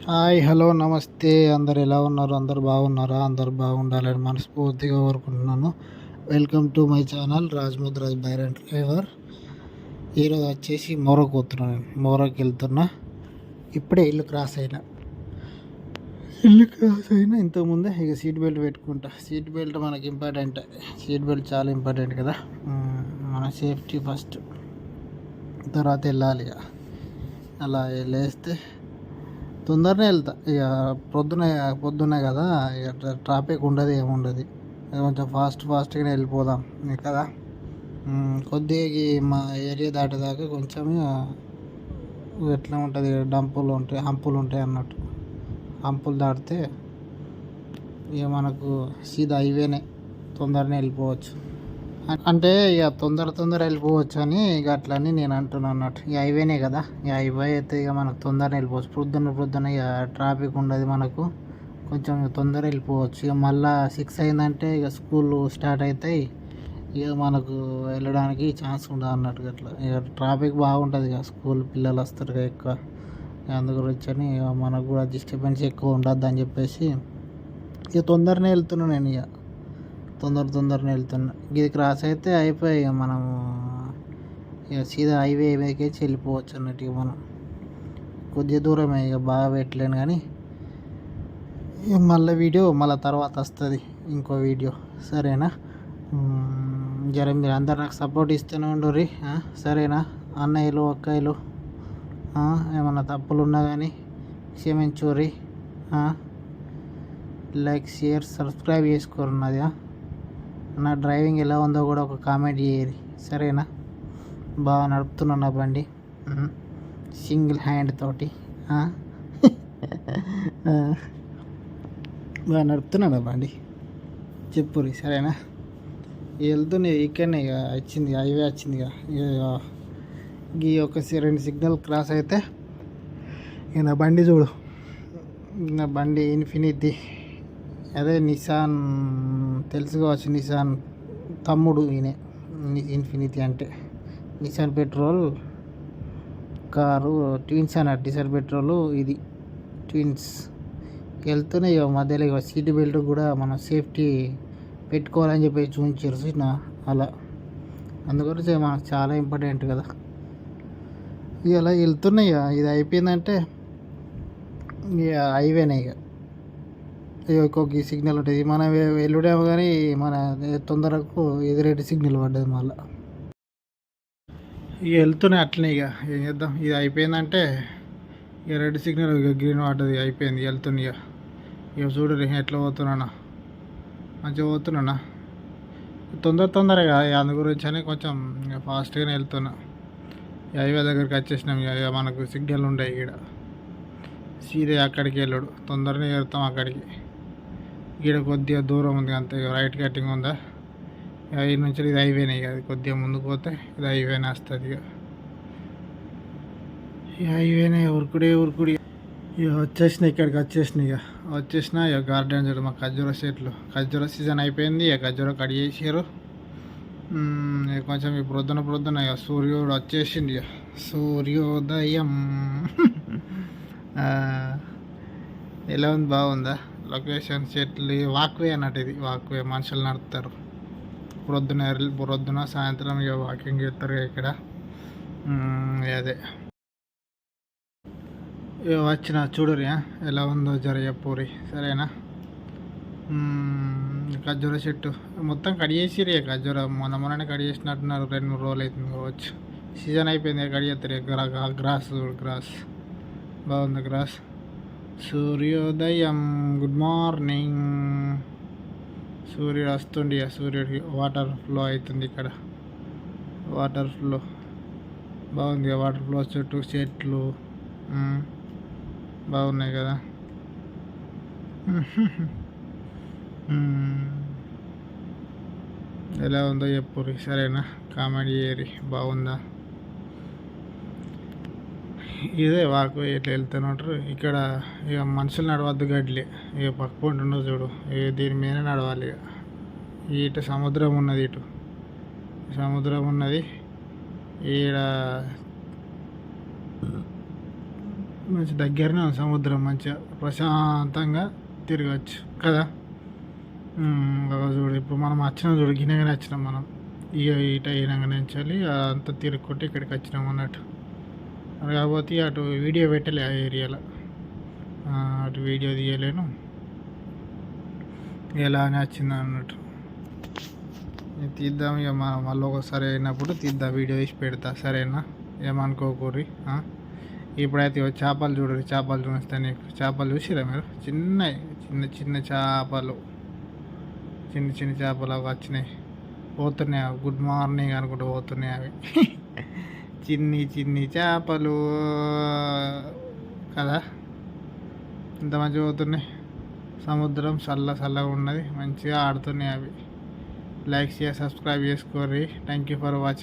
Hi hello నమస్తే. అందరు ఎలా ఉన్నారు? అందరు బాగున్నారా? అందరు బాగుండాలని మనస్ఫూర్తిగా కోరుకుంటున్నాను. వెల్కమ్ టు మై ఛానల్ రాజ్ముద్రాజ్ బైర్ అండ్ డ్రైవర్. ఈరోజు వచ్చేసి మోరకి పోతున్నాను. మోరకి వెళ్తున్నా. ఇప్పుడే ఇల్లు క్రాస్ అయినా ఇంతకుముందే ఇక సీట్ బెల్ట్ పెట్టుకుంటా. సీట్ బెల్ట్ మనకి ఇంపార్టెంట్. సీట్ బెల్ట్ చాలా ఇంపార్టెంట్ కదా. మన సేఫ్టీ ఫస్ట్, తర్వాత వెళ్ళాలి. ఇక అలా వెళ్ళేస్తే తొందరనే వెళ్తా. ఇక పొద్దున్నే కదా, ఇక ట్రాఫిక్ ఉండదు, ఏముండదు. కొంచెం ఫాస్ట్గానే వెళ్ళిపోదాం కదా. కొద్దిగా మా ఏరియా దాటేదాకా కొంచెం ఎట్లా ఉంటుంది, హంపులు ఉంటాయి అన్నట్టు. హంపులు దాటితే ఇక మనకు సీదా హైవేనే, తొందరనే వెళ్ళిపోవచ్చు. అంటే ఇక తొందర వెళ్ళిపోవచ్చు అని ఇక అట్లని నేను అంటున్నాను అన్నట్టు. ఇక హైవేనే కదా, ఇక హైవే అయితే ఇక మనకు తొందరగా వెళ్ళిపోవచ్చు. పొద్దున్న ఇక ట్రాఫిక్ ఉండదు మనకు, కొంచెం తొందర వెళ్ళిపోవచ్చు. ఇక మళ్ళీ 6 అయిందంటే ఇక స్కూల్ స్టార్ట్ అవుతాయి. ఇక మనకు వెళ్ళడానికి ఛాన్స్ ఉండదు అన్నట్టుగా. అట్లా ఇక ట్రాఫిక్ బాగుంటుంది. ఇక స్కూల్ పిల్లలు వస్తారు కదా ఎక్కువ. అందు గురించి అని ఇక మనకు కూడా డిస్టర్బెన్స్ ఎక్కువ ఉండద్దు అని చెప్పేసి ఇక తొందరనే వెళ్తున్నాను నేను. ఇక తొందరనే వెళ్తున్నా. ఇది క్రాస్ అయితే అయిపోయి ఇక మనము ఇక సీదా హైవే మీదకి వెళ్ళిపోవచ్చు అన్నట్టు. ఇక మనం కొద్దిగా దూరమే, ఇక బాగా పెట్టలేను కానీ ఇక మళ్ళీ తర్వాత వస్తుంది ఇంకో వీడియో. సరేనా? జర మీరు అందరు నాకు సపోర్ట్ ఇస్తూనే ఉండుర్రి. సరేనా? అన్నయ్యలు అక్కయ్యలు, ఏమన్నా తప్పులు ఉన్నా కానీ క్షమించుర్రి. లైక్ షేర్ సబ్స్క్రైబ్ చేసుకోరున్నది. నా డ్రైవింగ్ ఎలా ఉందో కూడా ఒక కామెంట్ చేయరు. సరేనా? బాగా నడుపుతున్నా నా బండి, సింగిల్ హ్యాండ్ తోటి. బాగా నడుపుతున్నాను బండి, చెప్పురి. సరేనా? వెళ్తున్నాయి ఇక్కడనే. ఇక వచ్చింది హైవే, వచ్చింది. ఇక ఒక 2 సిగ్నల్ క్రాస్ అయితే ఇక నా బండి చూడు. నా బండి ఇన్ఫినిటీ, అదే నిసాన్, తెలుసుకోవచ్చు. నిసాన్ తమ్ముడు ఈయన. ఇన్ఫినిటీ అంటే నిసాన్ పెట్రోల్ కారు, ట్విన్స్ అన్నట్టు. నిసాన్ పెట్రోల్ ఇది ట్విన్స్. వెళ్తున్నాయి మధ్యలో. ఇక సీట్ బెల్ట్ కూడా మనం సేఫ్టీ పెట్టుకోవాలని చెప్పి చూపించారు అలా. అందుగురించి మనకు చాలా ఇంపార్టెంట్ కదా. ఇక అలా వెళ్తున్నాయి. ఇది అయిపోయిందంటే ఇక హైవేనే. ఇక ఒక్కొక్క సిగ్నల్ ఉంటుంది. మనం వెళ్ళుడేమో కానీ మన తొందరకు ఎదురేటి సిగ్నల్ పడ్డది మళ్ళీ. ఇక వెళ్తున్నాయి అట్లనే. ఇక ఏం చేద్దాం, ఇది అయిపోయిందంటే ఇక రెడ్ సిగ్నల్, ఇక గ్రీన్ పడ్డది, అయిపోయింది. వెళ్తున్నాయి. ఇక చూడు ఎట్లా పోతున్నానా, మంచిగా పోతున్నానా. తొందరగా అందు గురించి అని కొంచెం ఇక ఫాస్ట్గానే వెళ్తున్నా. హైవే దగ్గరికి వచ్చేసినాం. ఇక మనకు సిగ్నల్ ఉంటాయి ఇక్కడ. సీదే అక్కడికి వెళ్ళాడు, తొందరనే వెళ్తాం అక్కడికి. ఇక్కడ కొద్దిగా దూరం ఉంది అంతే. రైట్ కటింగ్ ఉందా, ఈ నుంచి ఇది హైవేనే. ఇక అది కొద్దిగా ముందుకు పోతే ఇది హైవేనే వస్తుంది. ఇక హైవేనే. ఉరుకుడి ఇక వచ్చేసినాయి, ఇక్కడికి వచ్చేసిన. ఇక గార్డెన్ చూడు, మా ఖర్జూర చెట్లు. ఖర్జూర సీజన్ అయిపోయింది. ఇక ఖర్జూర కట్ చేసారు. ఇక కొంచెం ఈ ప్రొద్దున ఇక సూర్యుడు వచ్చేసింది. ఇక సూర్యోదయం. ఎలా ఉంది? బాగుందా లొకేషన్? చెట్లు, వాక్వే అన్నట్టు. ఇది వాక్వే, మనుషులు నడుపుతారు. ప్రొద్దున సాయంత్రం ఇక వాకింగ్ చేస్తారు ఇక్కడ. అదే ఇక వచ్చిన చూడరి ఎలా ఉందో జర చెప్పురి. సరేనా? ఖర్జూర చెట్టు మొత్తం కట్ చేసిరు. ఇక ఖర్జూర మొన్ననే కట్ చేసినట్టున్నారు. 2-3 రోజులు అవుతుంది కావచ్చు. సీజన్ అయిపోయింది, కట్ చేస్తారు. గ్రాస్ బాగుంది. గ్రాస్ సూర్యోదయం. Good morning. సూర్యుడు వస్తుండి. సూర్యుడికి వాటర్ ఫ్లో అవుతుంది ఇక్కడ. వాటర్ ఫ్లో బాగుంది. వాటర్ ఫ్లో చుట్టూ చెట్లు బాగున్నాయి కదా. ఎలా ఉందో చెప్పుర్రి. సరేనా? కామెంట్ చేయరి, బాగుందా. ఇదే వాకు ఇట్లా వెళ్తున్నట్టు. ఇక్కడ ఇక మనుషులు నడవద్దు, గడ్లే. ఇక పక్క పొంటి ఉండదు చూడు, ఇక దీని మీదనే నడవాలి. ఇటు సముద్రం ఉన్నది, ఈడ మంచి దగ్గరనే ఉంది సముద్రం, మంచిగా ప్రశాంతంగా తిరగచ్చు కదా. చూడు ఇప్పుడు మనం వచ్చినాం, చూడు గిన్నెగానే వచ్చినాం మనం. ఇక ఇట అయినాగానే నుంచి అంతా తిరుక్కుంటే ఇక్కడికి వచ్చినాం అన్నట్టు. కాకపోతే అటు వీడియో పెట్టలే ఆ ఏరియాలో, అటు వీడియో తీయలేను, ఎలా అని వచ్చింది అన్నట్టు. తీద్దాం ఇక మళ్ళీ ఒకసారి అయినప్పుడు తీద్దాం, వీడియో తీసి పెడతా సరేనా, ఏమనుకోకూరి. ఇప్పుడైతే చేపలు చూడరు, చేపలు చూపిస్తాను నీకు. చేపలు చూసిరా మీరు? చిన్న చిన్న చేపలు, చిన్న చిన్న చేపలు అవి వచ్చినాయి, పోతున్నాయి. గుడ్ మార్నింగ్ అనుకుంటూ పోతున్నాయి అవి. చిన్ని చేపలు కదా, ఇంత మంచిగా పోతున్నాయి. సముద్రం చల్లగా ఉన్నది, మంచిగా ఆడుతున్నాయి అవి. లైక్ షేర్ సబ్స్క్రైబ్ చేసుకోర్రి. Thank you for watching.